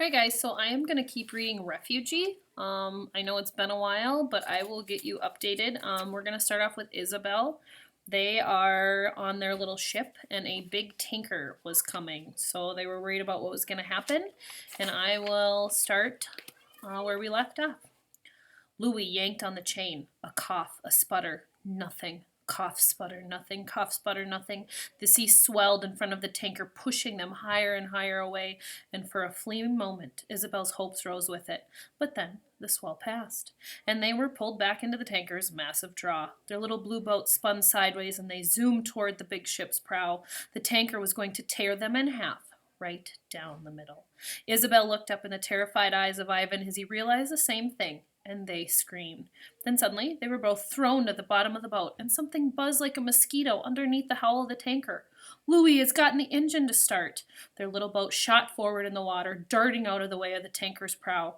Alright guys, so I am going to keep reading Refugee. I know it's been a while, but I will get you updated. We're going to start off with Isabel. They are on their little ship and a big tanker was coming. So they were worried about what was going to happen. And I will start where we left off. Louis yanked on the chain. A cough, a sputter, nothing. Cough, sputter, nothing. Cough, sputter, nothing. The sea swelled in front of the tanker, pushing them higher and higher away, and for a fleeting moment, Isabel's hopes rose with it. But then the swell passed, and they were pulled back into the tanker's massive draw. Their little blue boat spun sideways, and they zoomed toward the big ship's prow. The tanker was going to tear them in half, right down the middle. Isabel looked up in the terrified eyes of Ivan as he realized the same thing, and they screamed. Then suddenly they were both thrown to the bottom of the boat, and something buzzed like a mosquito underneath the hull of the tanker. Louis has gotten the engine to start. Their little boat shot forward in the water, darting out of the way of the tanker's prow.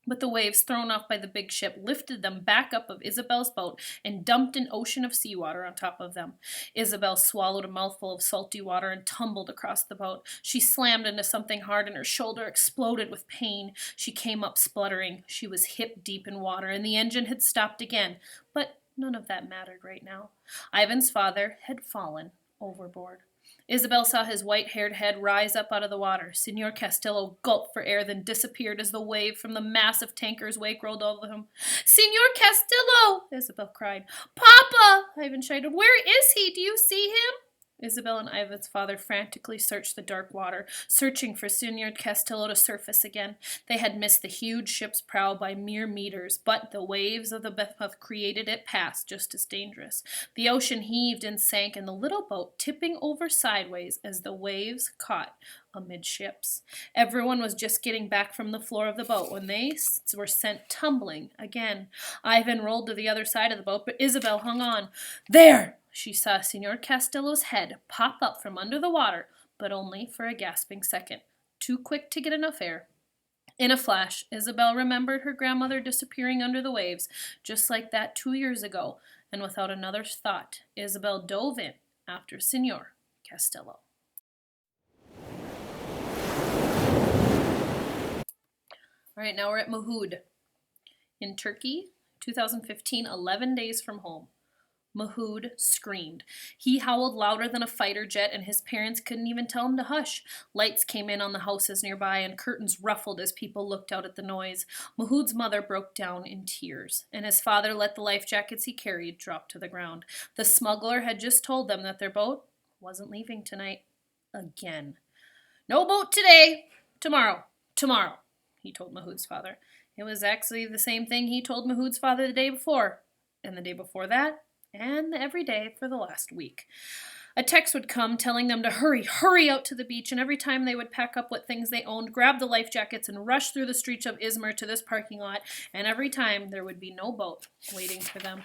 But the waves thrown off by the big ship lifted them back up of Isabel's boat and dumped an ocean of seawater on top of them. Isabel swallowed a mouthful of salty water and tumbled across the boat. She slammed into something hard and her shoulder exploded with pain. She came up spluttering. She was hip deep in water and the engine had stopped again. But none of that mattered right now. Ivan's father had fallen overboard. Isabel saw his white-haired head rise up out of the water. Senor Castillo gulped for air, then disappeared as the wave from the massive tanker's wake rolled over him. "Senor Castillo!" Isabel cried. "Papa!" Ivan shouted. "Where is he? Do you see him?" Isabel and Ivan's father frantically searched the dark water, searching for Senor Castillo to surface again. They had missed the huge ship's prow by mere meters, but the waves of the Bethmuth created it past just as dangerous. The ocean heaved and sank, and the little boat tipping over sideways as the waves caught amidships. Everyone was just getting back from the floor of the boat when they were sent tumbling again. Ivan rolled to the other side of the boat, but Isabel hung on. "There!" She saw Senor Castillo's head pop up from under the water, but only for a gasping second, too quick to get enough air. In a flash, Isabel remembered her grandmother disappearing under the waves, just like that 2 years ago, and without another thought, Isabel dove in after Senor Castillo. All right, now we're at Mahud. In Turkey, 2015, 11 days from home. Mahud screamed. He howled louder than a fighter jet, and his parents couldn't even tell him to hush. Lights came in on the houses nearby, and curtains ruffled as people looked out at the noise. Mahud's mother broke down in tears, and his father let the life jackets he carried drop to the ground. The smuggler had just told them that their boat wasn't leaving tonight. Again. "No boat today. Tomorrow. Tomorrow," he told Mahud's father. It was actually the same thing he told Mahud's father the day before, and the day before that, and every day for the last week. A text would come telling them to hurry out to the beach, and every time they would pack up what things they owned, grab the life jackets, and rush through the streets of Izmir to this parking lot, and every time there would be no boat waiting for them.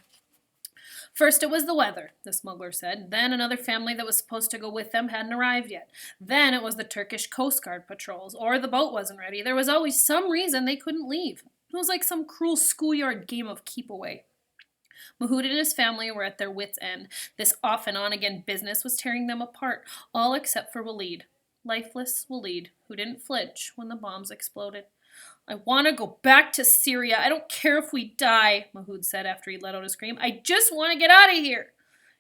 First it was the weather, the smuggler said. Then another family that was supposed to go with them hadn't arrived yet. Then it was the Turkish Coast Guard patrols, or the boat wasn't ready. There was always some reason they couldn't leave. It was like some cruel schoolyard game of keep away. Mahud and his family were at their wits' end. This off-and-on-again business was tearing them apart, all except for Walid. Lifeless Walid, who didn't flinch when the bombs exploded. "I want to go back to Syria. I don't care if we die," Mahud said after he let out a scream. "I just want to get out of here."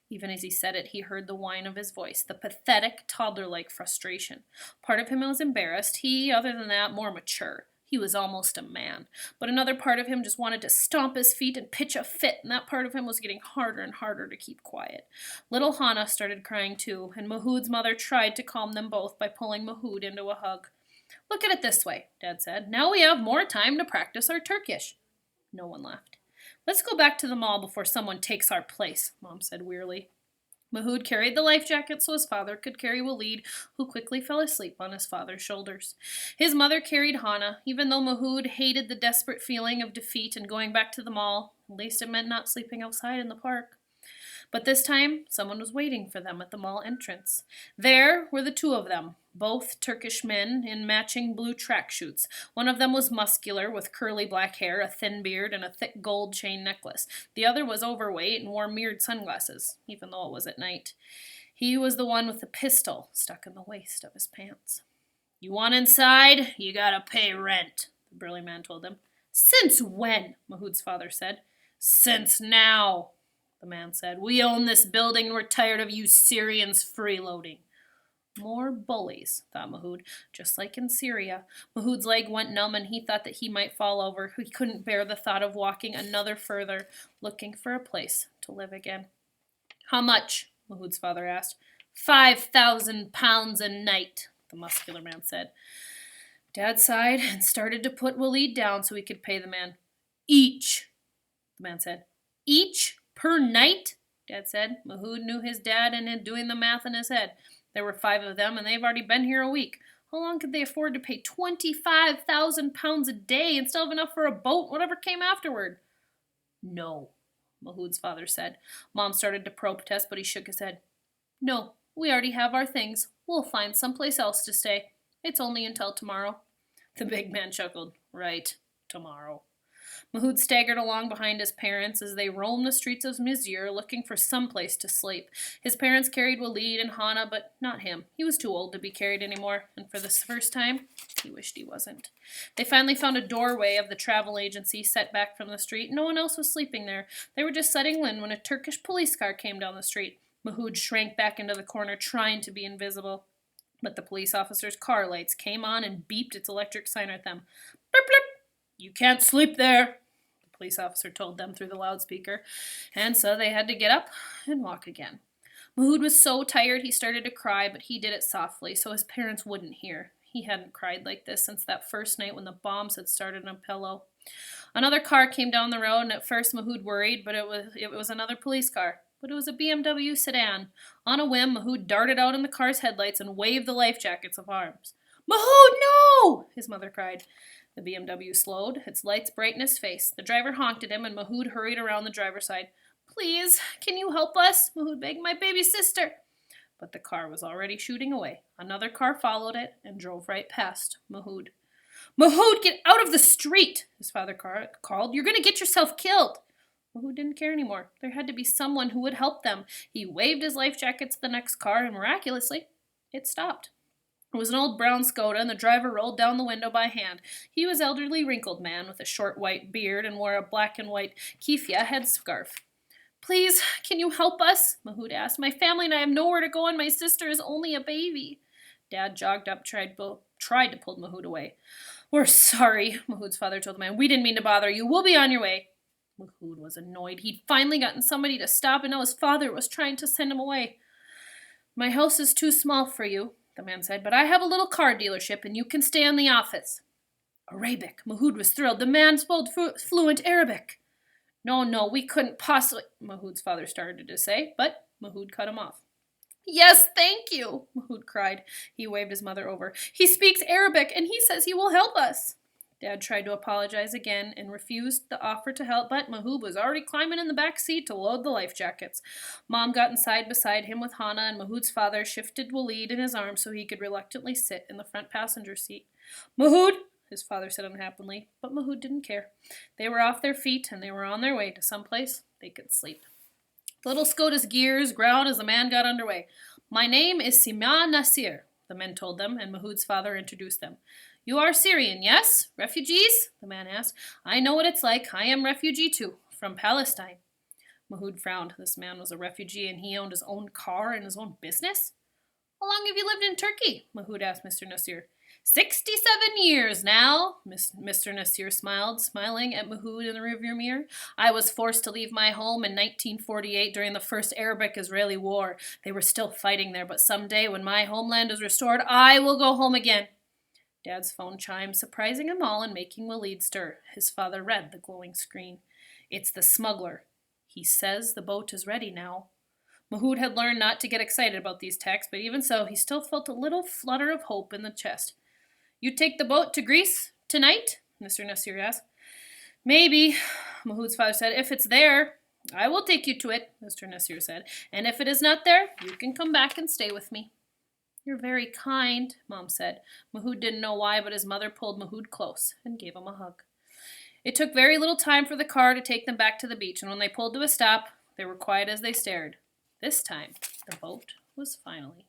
Even as he said it, he heard the whine of his voice, the pathetic, toddler-like frustration. Part of him was embarrassed. He, other than that, more mature. He was almost a man. But another part of him just wanted to stomp his feet and pitch a fit, and that part of him was getting harder and harder to keep quiet. Little Hana started crying too, and Mahud's mother tried to calm them both by pulling Mahud into a hug. "Look at it this way," Dad said. "Now we have more time to practice our Turkish." No one laughed. "Let's go back to the mall before someone takes our place," Mom said wearily. Mahud carried the life jacket so his father could carry Walid, who quickly fell asleep on his father's shoulders. His mother carried Hana, even though Mahud hated the desperate feeling of defeat and going back to the mall. At least it meant not sleeping outside in the park. But this time, someone was waiting for them at the mall entrance. There were the two of them, both Turkish men in matching blue tracksuits. One of them was muscular, with curly black hair, a thin beard, and a thick gold chain necklace. The other was overweight and wore mirrored sunglasses, even though it was at night. He was the one with the pistol stuck in the waist of his pants. You want inside? You gotta pay rent, the burly man told them. Since when? Mahood's father said. Since now, the man said. We own this building and we're tired of you Syrians freeloading. More bullies, thought Mahood, just like in Syria. Mahood's leg went numb and he thought that he might fall over. He couldn't bear the thought of walking another further, looking for a place to live again. How much? Mahood's father asked. £5,000 a night, the muscular man said. Dad sighed and started to put Waleed down so he could pay the man. Each, the man said. Each per night? Dad said. Mahood knew his dad and had doing the math in his head. There were 5 of them, and they've already been here a week. How long could they afford to pay £25,000 a day instead of enough for a boat, whatever came afterward? No, Mahood's father said. Mom started to protest, but he shook his head. No, we already have our things. We'll find someplace else to stay. It's only until tomorrow. The big man chuckled. Right, tomorrow. Mahood staggered along behind his parents as they roamed the streets of Mizir looking for some place to sleep. His parents carried Waleed and Hana, but not him. He was too old to be carried anymore, and for the first time, he wished he wasn't. They finally found a doorway of the travel agency set back from the street. No one else was sleeping there. They were just settling in when a Turkish police car came down the street. Mahood shrank back into the corner, trying to be invisible. But the police officer's car lights came on and beeped its electric sign at them. Blip, blip. You can't sleep there, the police officer told them through the loudspeaker, and so they had to get up and walk again. Mahood was so tired he started to cry, but he did it softly so his parents wouldn't hear. He hadn't cried like this since that first night when the bombs had started on a pillow. Another car came down the road, and at first Mahood worried, but it was another police car. But it was a BMW sedan. On a whim, Mahood darted out in the car's headlights and waved the life jackets of arms. Mahood, no! His mother cried. The BMW slowed, its lights bright in his face. The driver honked at him, and Mahood hurried around the driver's side. Please, can you help us? Mahood begged. My baby sister. But the car was already shooting away. Another car followed it and drove right past Mahood. Mahood, get out of the street, his father called. You're going to get yourself killed. Mahood didn't care anymore. There had to be someone who would help them. He waved his life jacket to the next car, and miraculously, it stopped. It was an old brown Skoda, and the driver rolled down the window by hand. He was an elderly, wrinkled man with a short white beard and wore a black and white keffiyeh headscarf. Please, can you help us? Mahood asked. My family and I have nowhere to go, and my sister is only a baby. Dad jogged up, tried to pull Mahood away. We're sorry, Mahood's father told the man. We didn't mean to bother you. We'll be on your way. Mahood was annoyed. He'd finally gotten somebody to stop, and now his father was trying to send him away. My house is too small for you, the man said, but I have a little car dealership, and you can stay in the office. Arabic. Mahood was thrilled. The man spoke fluent Arabic. No, we couldn't possibly, Mahood's father started to say, but Mahood cut him off. Yes, thank you, Mahood cried. He waved his mother over. He speaks Arabic, and he says he will help us. Dad tried to apologize again and refused the offer to help, but Mahood was already climbing in the back seat to load the life jackets. Mom got inside beside him with Hana, and Mahood's father shifted Waleed in his arms so he could reluctantly sit in the front passenger seat. Mahood, his father said unhappily, but Mahood didn't care. They were off their feet, and they were on their way to some place they could sleep. The little Skoda's gears growled as the man got underway. My name is Sima Nasir, the men told them, and Mahood's father introduced them. You are Syrian, yes? Refugees? The man asked. I know what it's like. I am refugee too, from Palestine. Mahood frowned. This man was a refugee, and he owned his own car and his own business? How long have you lived in Turkey? Mahood asked Mr. Nasir. 67 years now, Mr. Nasir smiled, smiling at Mahood in the rearview mirror. I was forced to leave my home in 1948 during the first Arabic-Israeli war. They were still fighting there, but someday when my homeland is restored, I will go home again. Dad's phone chimed, surprising them all and making Waleed stir. His father read the glowing screen. It's the smuggler. He says the boat is ready now. Mahood had learned not to get excited about these texts, but even so, he still felt a little flutter of hope in the chest. You take the boat to Greece tonight? Mr. Nasir asked. Maybe, Mahood's father said. If it's there, I will take you to it, Mr. Nasir said. And if it is not there, you can come back and stay with me. You're very kind, Mom said. Mahood didn't know why, but his mother pulled Mahood close and gave him a hug. It took very little time for the car to take them back to the beach, and when they pulled to a stop, they were quiet as they stared. This time, the boat was finally